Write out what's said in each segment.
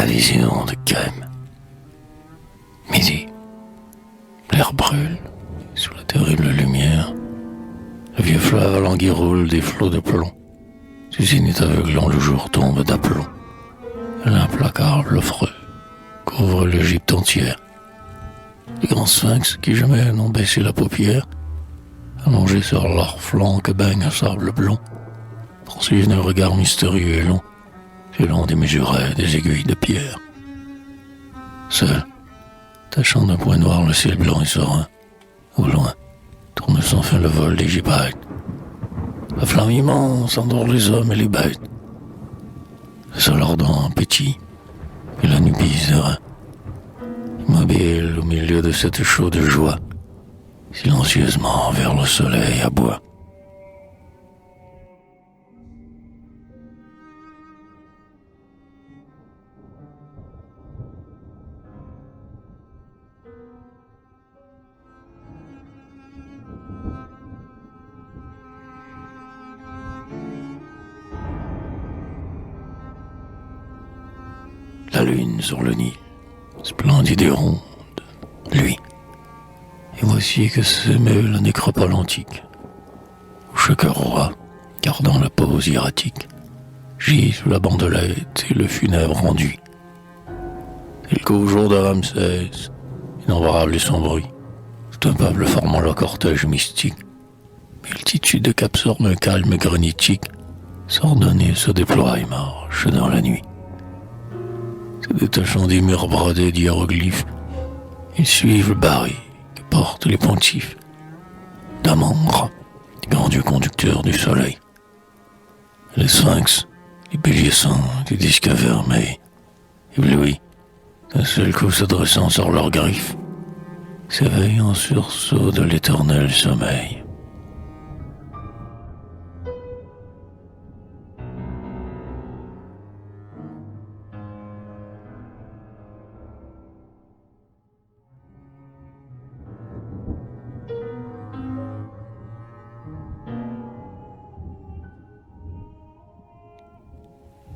vision de Kem. Midi. L'air brûle, sous la terrible lumière. Le vieux fleuve alanguie roule des flots de plomb. Du zénith aveuglant, le jour tombe d'aplomb. L'implacable freux couvre l'Égypte entière. Les grands sphinx qui jamais n'ont baissé la paupière, allongés sur leurs flancs que baigne un sable blond, poursuivent un regard mystérieux et long, selon démesurés des aiguilles de pierre. Seul, tachant d'un point noir le ciel blanc et serein, au loin, tourne sans fin le vol des gypaètes. La flamme immense endort les hommes et les bêtes. Le sol ardent pétille, et la nubie serein. Immobile au milieu de cette chaude joie, silencieusement vers le soleil aboie. La lune sur le Nil, splendide et ronde, lui. Et voici que s'émeut la nécropole antique, où chaque roi, gardant la pose hiératique, gît sous la bandelette et le funèbre enduit. Et qu'au jour de Ramsès, innombrable et sans bruit, tout un peuple formant le cortège mystique, multitude de capsormes calmes granitiques, s'ordonnent et se déploient et marchent dans la nuit. Se détachant des murs brodés d'hiéroglyphes, ils suivent le baril que portent les pontifes, d'Amandre, les grands dieux conducteurs du soleil. Les sphinx, les béliers saints, les disques vermeils, éblouis, d'un seul coup se dressant sur leurs griffes, s'éveillent en sursaut de l'éternel sommeil.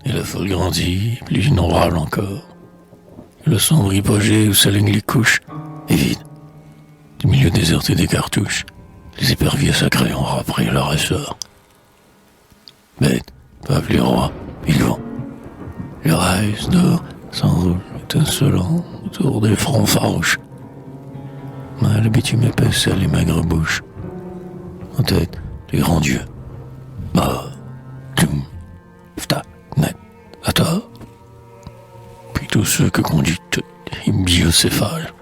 Et la foule grandit, plus innombrable encore. Et le sombre hypogée où s'alignent les couches est vide. Du milieu déserté des cartouches, les éperviers sacrés ont repris leur essor. Bêtes, peuples et rois, ils vont. Le rail d'or s'enroule, étincelant autour des fronts farouches. Mais le bitume épaisse les maigres bouches. En tête, les grands dieux. Bah, Tum, Fta, Net, Ata. Puis tous ceux que conduit les biocéphales,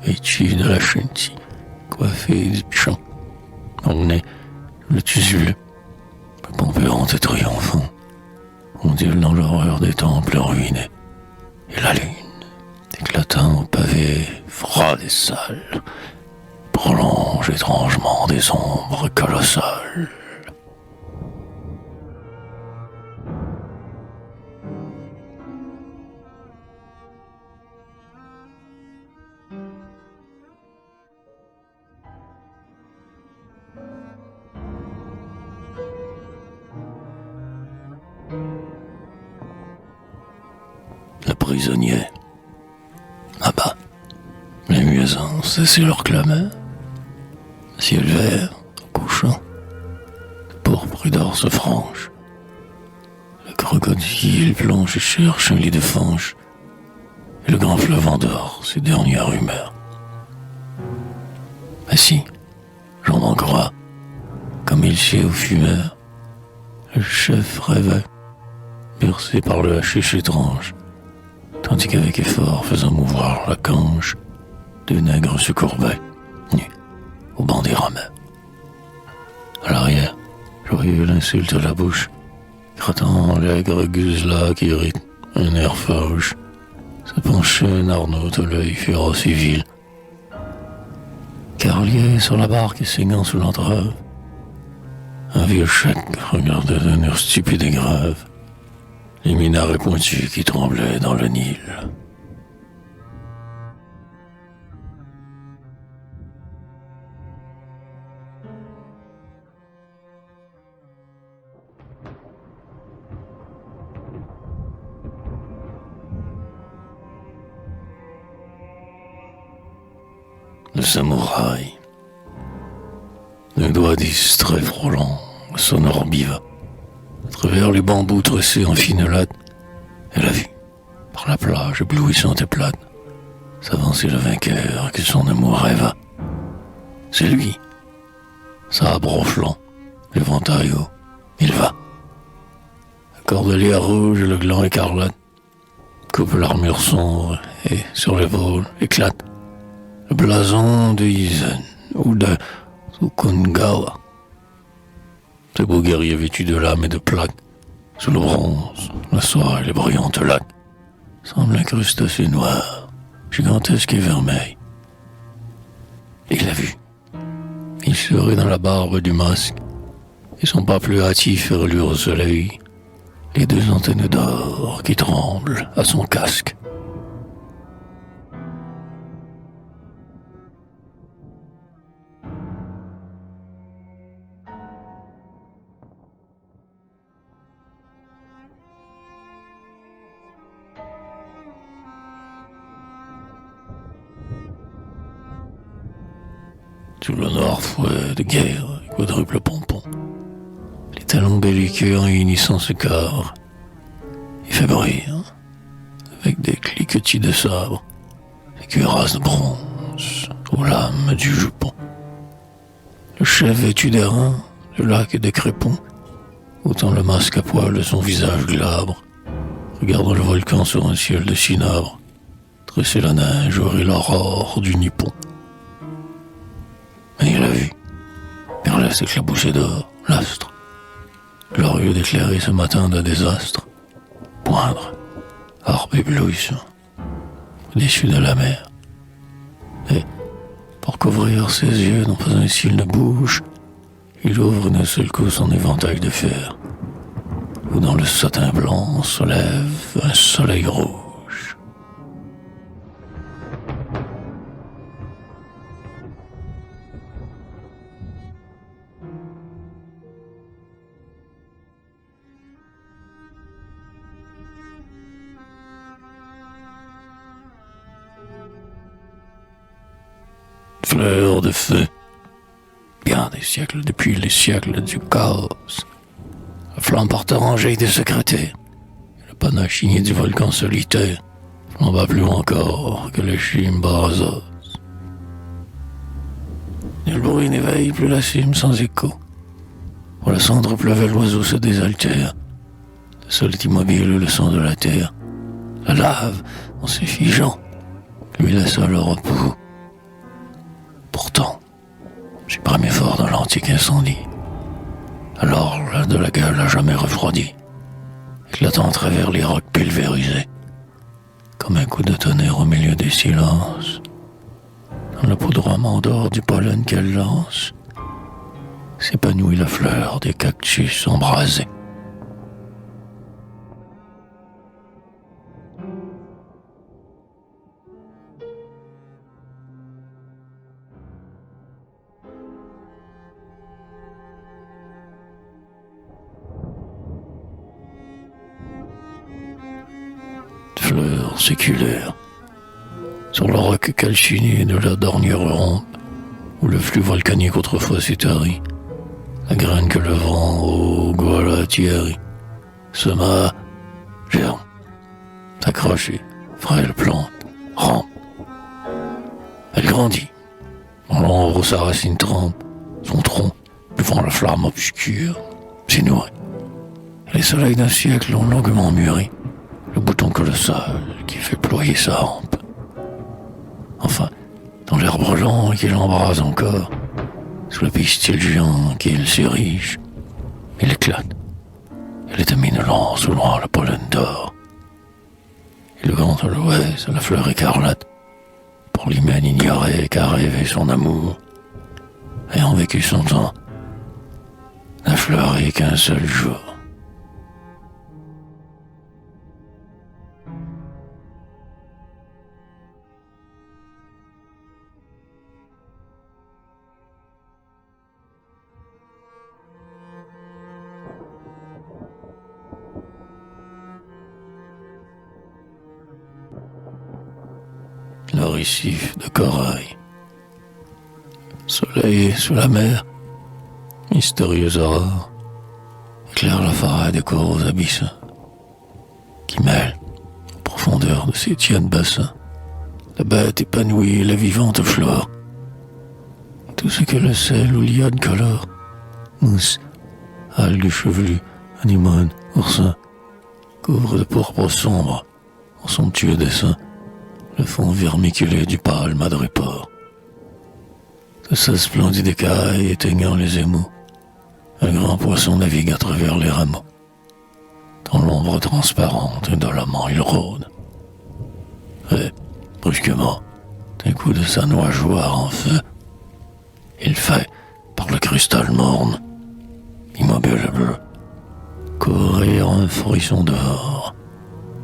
vêtus de la chenille, coiffés des pichons. On est le tusul, pompéant et triomphant. Ondule dans l'horreur des temples ruinés. Et la lune, éclatant au pavé froid et sale, prolonge étrangement des ombres colossales. Le prisonnier. Là-bas, les muezzins cessaient leur clameur. Ciel vert, au couchant, de pourpre et d'or se franche. Le crocodile plonge et cherche un lit de fange. Et le grand fleuve endort ses dernières rumeurs. Assis, j'en en crois, comme il chie aux fumeurs, le chef rêvait, bercé par le hachiche étrange. Tandis qu'avec effort, faisant mouvoir la cange, deux nègres se courbaient, nus, au banc des rameurs. À l'arrière, joyeux l'insulte à la bouche, grattant l'aigre guzela qui irrite un air farouche, se penchait un Arnaud de l'œil féroce et vil. Car lié sur la barque et saignant sous l'entrave, un vieux chèque regardait d'un air stupide et grave les minarets pointus qui tremblaient dans le Nil. le samouraï. Les doigts distraits frôlant le sonore biva. À travers les bambous tressés en fine latte, elle a vu, par la plage éblouissante et plate, s'avancer le vainqueur que son amour rêva. C'est lui, sabre au flanc, l'éventail haut, il va. La cordelière rouge et le gland écarlate coupe l'armure sombre et sur l'épaule éclate le blason de Izen ou de Tokugawa. Ce beau guerrier vêtu de lames et de plaques, sous le bronze, la soie et les brillantes lacs, semble un crustacé noir, gigantesque et vermeil. Il l'a vu. Il serait dans la barbe du masque, et son pas plus hâtif et reluire au soleil, les deux antennes d'or qui tremblent à son casque. Sous le noir fouet de guerre, quadruple pompon, les talons belliqueux en unissant ce corps, il fait bruit, avec des cliquetis de sabre, des cuirasses de bronze aux lames du jupon. Le chef vêtu d'airain, de lacs et de crépons, ôtant le masque à poil de son visage glabre, regardant le volcan sur un ciel de cinabre, tresser la neige aurait l'aurore du Nippon. Mais il a vu, Perlès éclaboussé d'or, l'astre, glorieux d'éclairer ce matin d'un désastre, poindre, arbre éblouissant, au-dessus de la mer. Et, pour couvrir ses yeux dont pas un cil ne bouge, il ouvre d'un seul coup son éventail de fer, où dans le satin blanc se lève un soleil rouge. Fleur de feu, bien des siècles depuis les siècles du chaos, la flamme porte rangée des secrétaires, le panache signé du volcan solitaire flamba plus encore que le Chimbazos. Nul bruit n'éveille plus la cime sans écho, pour la cendre pleuvait l'oiseau se désaltère, le sol est immobile le son de la terre, la lave en se figeant lui laissa le repos. Pourtant, suprême effort dans l'antique incendie, alors l'âge de la gueule n'a jamais refroidi, éclatant à travers les rocs pulvérisés, comme un coup de tonnerre au milieu des silences, dans le poudroiement d'or du pollen qu'elle lance, s'épanouit la fleur des cactus embrasés. Fleurs séculaires, sur le roc calciné de la dernière rampe, où le flux volcanique autrefois s'est tari, la graine que le vent au Gualatieri sema, germe, s'accrocher, frêle plante, rampe. Elle grandit, dans l'ombre où sa racine trempe, son tronc, buvant la flamme obscure, s'est nourri. Les soleils d'un siècle ont longuement mûri le bouton colossal qui fait ployer sa rampe. Enfin, dans l'air brûlant qu'il embrase encore, sous le pistil géant qu'il s'érige, il éclate. Il étamine lance au loin le pollen d'or. Il vante à l'ouest la fleur écarlate, pour l'hymen ignoré qu'a rêvé son amour, ayant vécu son temps, n'a fleuré qu'un seul jour. Le récif de corail, Soleil sous la mer, mystérieuse aurore, éclaire la forêt des coraux aux abysses, qui mêle, aux profondeurs de ces tièdes bassins, la bête épanouie et la vivante flore. Tout ce que le sel ou l'iode colore, mousse, algues chevelues, anémones, oursins, couvre de pourpre sombre, en somptueux dessin, le fond vermiculé du pâle madrépore. De sa splendide écaille éteignant les émaux, un grand poisson navigue à travers les rameaux. Dans l'ombre transparente, indolemment il rôde. Et, brusquement, d'un coup de sa nageoire en feu, il fait, par le cristal morne, immobile et bleu, courir un frisson d'or,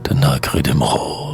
de nacre et d'émeraude.